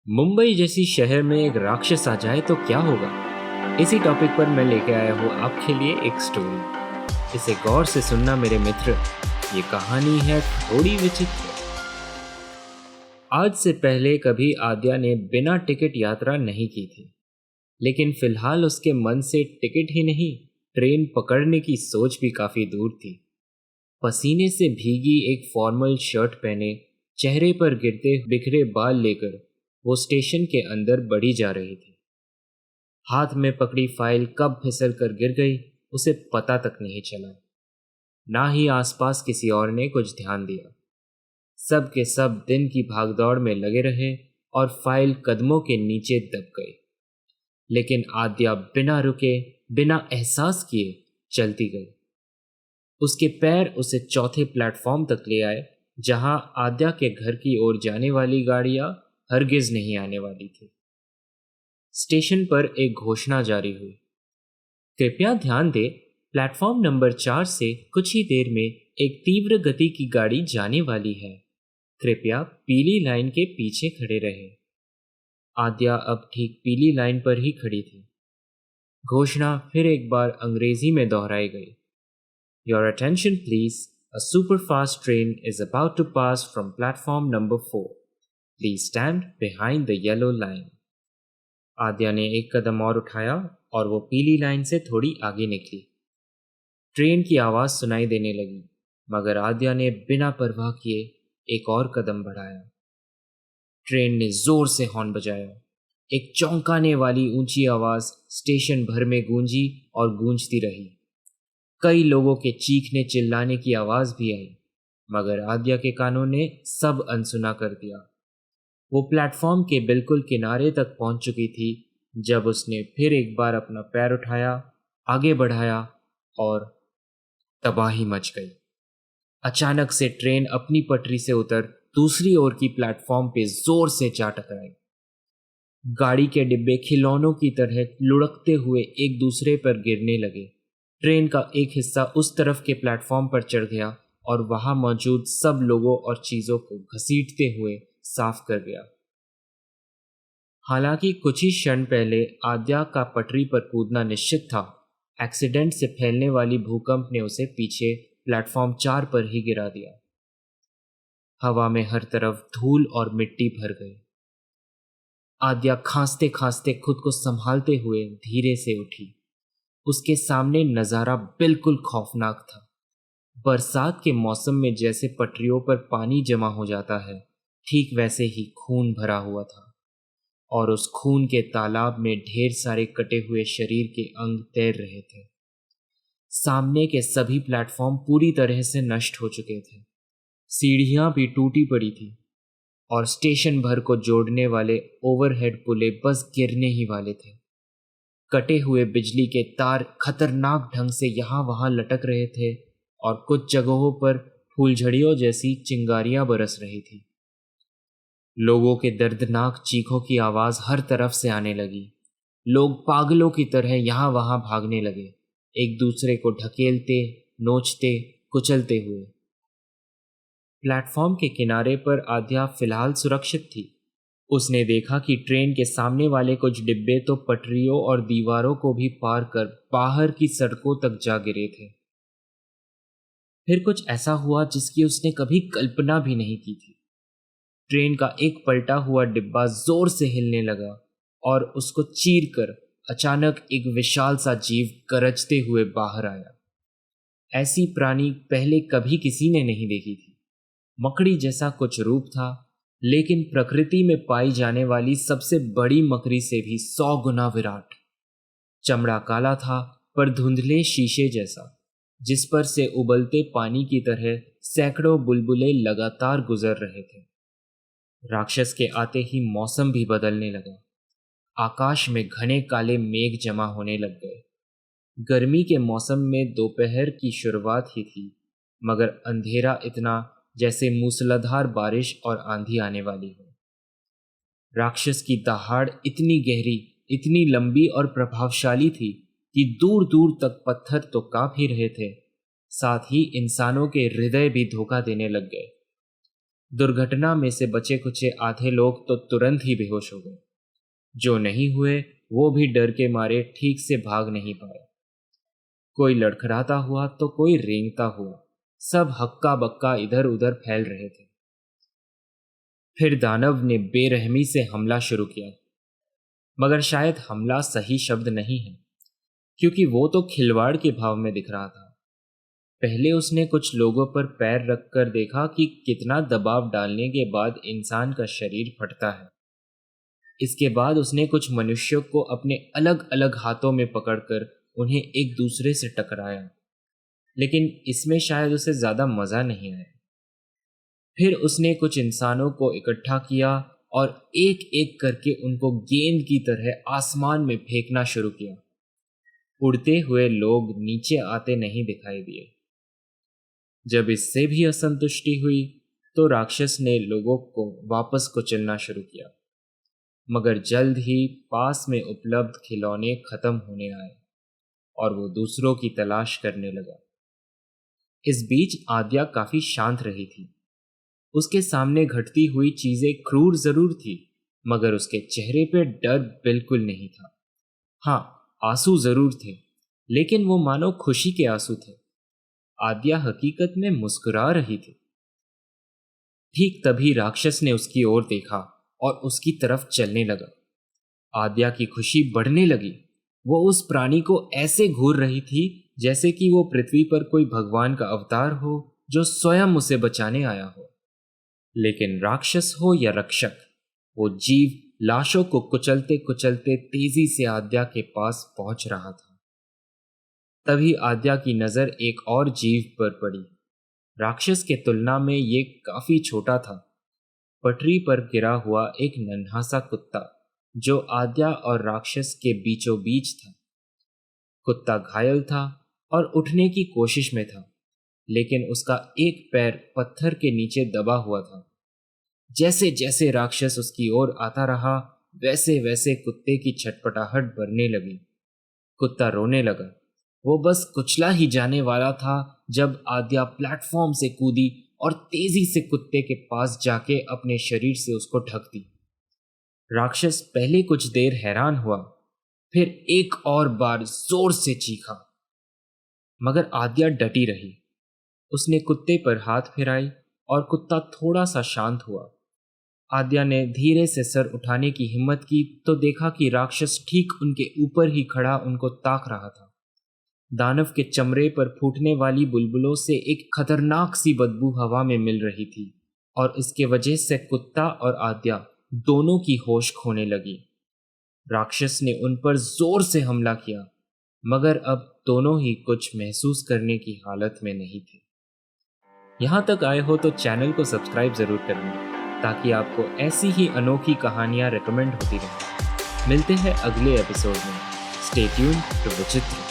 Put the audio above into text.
मुंबई जैसी शहर में एक राक्षस आ जाए तो क्या होगा। इसी टॉपिक पर मैं लेके आया हूँ आपके लिए एक स्टोरी। इसे गौर से सुनना मेरे मित्र। ये कहानी है थोड़ी विचित्र। आज से पहले कभी आद्या ने बिना टिकट यात्रा नहीं की थी, लेकिन फिलहाल उसके मन से टिकट ही नहीं, ट्रेन पकड़ने की सोच भी काफी दूर थी। पसीने से भीगी एक फॉर्मल शर्ट पहने, चेहरे पर गिरते बिखरे बाल लेकर वो स्टेशन के अंदर बढ़ी जा रही थी। हाथ में पकड़ी फाइल कब फिसल कर गिर गई उसे पता तक नहीं चला। ना ही आसपास किसी और ने कुछ ध्यान दिया। सब के सब दिन की भागदौड़ में लगे रहे और फाइल कदमों के नीचे दब गई। लेकिन आद्या बिना रुके, बिना एहसास किए चलती गई। उसके पैर उसे चौथे प्लेटफॉर्म तक ले आए, जहां आद्या के घर की ओर जाने वाली गाड़ियां हरगिज नहीं आने वाली थी। स्टेशन पर एक घोषणा जारी हुई। कृपया ध्यान दें, प्लेटफॉर्म नंबर 4 से कुछ ही देर में एक तीव्र गति की गाड़ी जाने वाली है। कृपया पीली लाइन के पीछे खड़े रहें। आद्या अब ठीक पीली लाइन पर ही खड़ी थी। घोषणा फिर एक बार अंग्रेजी में दोहराई गई। Your attention please, a superfast train is about to pass from platform number 4. Please stand behind the yellow line. आद्या ने एक कदम और उठाया और वो पीली लाइन से थोड़ी आगे निकली। ट्रेन की आवाज़ सुनाई देने लगी, मगर आद्या ने बिना परवाह किए एक और कदम बढ़ाया। ट्रेन ने जोर से हॉर्न बजाया। एक चौंकाने वाली ऊंची आवाज़ स्टेशन भर में गूंजी और गूंजती रही। कई लोगों के चीखने चिल्लाने की आवाज़ भी आई, मगर आद्या के कानों ने सब अनसुना कर दिया। वो प्लेटफॉर्म के बिल्कुल किनारे तक पहुंच चुकी थी जब उसने फिर एक बार अपना पैर उठाया, आगे बढ़ाया और तबाही मच गई। अचानक से ट्रेन अपनी पटरी से उतर दूसरी ओर की प्लेटफॉर्म पे जोर से जा टकराई। गाड़ी के डिब्बे खिलौनों की तरह लुढ़कते हुए एक दूसरे पर गिरने लगे। ट्रेन का एक हिस्सा उस तरफ के प्लेटफॉर्म पर चढ़ गया और वहां मौजूद सब लोगों और चीजों को घसीटते हुए साफ कर गया। हालांकि कुछ ही क्षण पहले आद्या का पटरी पर कूदना निश्चित था, एक्सीडेंट से फैलने वाली भूकंप ने उसे पीछे प्लेटफॉर्म 4 पर ही गिरा दिया। हवा में हर तरफ धूल और मिट्टी भर गई। आद्या खांसते खांसते खुद को संभालते हुए धीरे से उठी। उसके सामने नजारा बिल्कुल खौफनाक था। बरसात के मौसम में जैसे पटरियों पर पानी जमा हो जाता है, ठीक वैसे ही खून भरा हुआ था, और उस खून के तालाब में ढेर सारे कटे हुए शरीर के अंग तैर रहे थे। सामने के सभी प्लेटफॉर्म पूरी तरह से नष्ट हो चुके थे। सीढ़ियां भी टूटी पड़ी थी और स्टेशन भर को जोड़ने वाले ओवरहेड पुले बस गिरने ही वाले थे। कटे हुए बिजली के तार खतरनाक ढंग से यहाँ वहां लटक रहे थे और कुछ जगहों पर फूलझड़ियों जैसी चिंगारियां बरस रही थी। लोगों के दर्दनाक चीखों की आवाज हर तरफ से आने लगी। लोग पागलों की तरह यहाँ वहां भागने लगे, एक दूसरे को ढकेलते, नोचते, कुचलते हुए। प्लेटफॉर्म के किनारे पर आद्या फिलहाल सुरक्षित थी। उसने देखा कि ट्रेन के सामने वाले कुछ डिब्बे तो पटरियों और दीवारों को भी पार कर बाहर की सड़कों तक जा गिरे थे। फिर कुछ ऐसा हुआ जिसकी उसने कभी कल्पना भी नहीं की थी। ट्रेन का एक पलटा हुआ डिब्बा जोर से हिलने लगा और उसको चीरकर अचानक एक विशाल सा जीव गरजते हुए बाहर आया। ऐसी प्राणी पहले कभी किसी ने नहीं देखी थी। मकड़ी जैसा कुछ रूप था, लेकिन प्रकृति में पाई जाने वाली सबसे बड़ी मकड़ी से भी 100 गुना विराट। चमड़ा काला था पर धुंधले शीशे जैसा, जिस पर से उबलते पानी की तरह सैकड़ों बुलबुले लगातार गुजर रहे थे। राक्षस के आते ही मौसम भी बदलने लगा। आकाश में घने काले मेघ जमा होने लग गए। गर्मी के मौसम में दोपहर की शुरुआत ही थी, मगर अंधेरा इतना जैसे मूसलाधार बारिश और आंधी आने वाली हो। राक्षस की दहाड़ इतनी गहरी, इतनी लंबी और प्रभावशाली थी कि दूर दूर तक पत्थर तो कांप ही रहे थे, साथ ही इंसानों के हृदय भी धोखा देने लग गए। दुर्घटना में से बचे कुचे आधे लोग तो तुरंत ही बेहोश हो गए। जो नहीं हुए वो भी डर के मारे ठीक से भाग नहीं पाए। कोई लड़खड़ाता हुआ तो कोई रेंगता हुआ, सब हक्का बक्का इधर उधर फैल रहे थे। फिर दानव ने बेरहमी से हमला शुरू किया, मगर शायद हमला सही शब्द नहीं है, क्योंकि वो तो खिलवाड़ के भाव में दिख रहा था। पहले उसने कुछ लोगों पर पैर रखकर देखा कि कितना दबाव डालने के बाद इंसान का शरीर फटता है। इसके बाद उसने कुछ मनुष्यों को अपने अलग अलग हाथों में पकड़कर उन्हें एक दूसरे से टकराया, लेकिन इसमें शायद उसे ज्यादा मजा नहीं आया। फिर उसने कुछ इंसानों को इकट्ठा किया और एक एक करके उनको गेंद की तरह आसमान में फेंकना शुरू किया। उड़ते हुए लोग नीचे आते नहीं दिखाई दिए। जब इससे भी असंतुष्टि हुई तो राक्षस ने लोगों को वापस कुचलना शुरू किया, मगर जल्द ही पास में उपलब्ध खिलौने खत्म होने आए और वो दूसरों की तलाश करने लगा। इस बीच आद्या काफी शांत रही थी। उसके सामने घटती हुई चीजें क्रूर जरूर थी, मगर उसके चेहरे पे डर बिल्कुल नहीं था। हाँ, आंसू जरूर थे, लेकिन वो मानो खुशी के आंसू थे। आद्या हकीकत में मुस्कुरा रही थी। ठीक तभी राक्षस ने उसकी ओर देखा और उसकी तरफ चलने लगा। आद्या की खुशी बढ़ने लगी। वो उस प्राणी को ऐसे घूर रही थी जैसे कि वो पृथ्वी पर कोई भगवान का अवतार हो जो स्वयं उसे बचाने आया हो। लेकिन राक्षस हो या रक्षक, वो जीव लाशों को कुचलते कुचलते तेजी से आद्या के पास पहुंच रहा था। तभी आद्या की नजर एक और जीव पर पड़ी। राक्षस के तुलना में ये काफी छोटा था। पटरी पर गिरा हुआ एक नन्हा सा कुत्ता जो आद्या और राक्षस के बीचों बीच था। कुत्ता घायल था और उठने की कोशिश में था, लेकिन उसका एक पैर पत्थर के नीचे दबा हुआ था। जैसे जैसे राक्षस उसकी ओर आता रहा, वैसे वैसे कुत्ते की छटपटाहट बढ़ने लगी। कुत्ता रोने लगा। वो बस कुचला ही जाने वाला था जब आद्या प्लेटफॉर्म से कूदी और तेजी से कुत्ते के पास जाके अपने शरीर से उसको ढक दी। राक्षस पहले कुछ देर हैरान हुआ, फिर एक और बार जोर से चीखा, मगर आद्या डटी रही। उसने कुत्ते पर हाथ फिराई और कुत्ता थोड़ा सा शांत हुआ। आद्या ने धीरे से सर उठाने की हिम्मत की तो देखा कि राक्षस ठीक उनके ऊपर ही खड़ा उनको ताक रहा था। दानव के चमड़े पर फूटने वाली बुलबुलों से एक खतरनाक सी बदबू हवा में मिल रही थी और इसके वजह से कुत्ता और आद्या दोनों की होश खोने लगी। राक्षस ने उन पर जोर से हमला किया, मगर अब दोनों ही कुछ महसूस करने की हालत में नहीं थे। यहाँ तक आए हो तो चैनल को सब्सक्राइब जरूर करना, ताकि आपको ऐसी ही अनोखी कहानियाँ रिकमेंड होती रहें। मिलते हैं अगले एपिसोड में। स्टे ट्यून्ड टू विचित्र।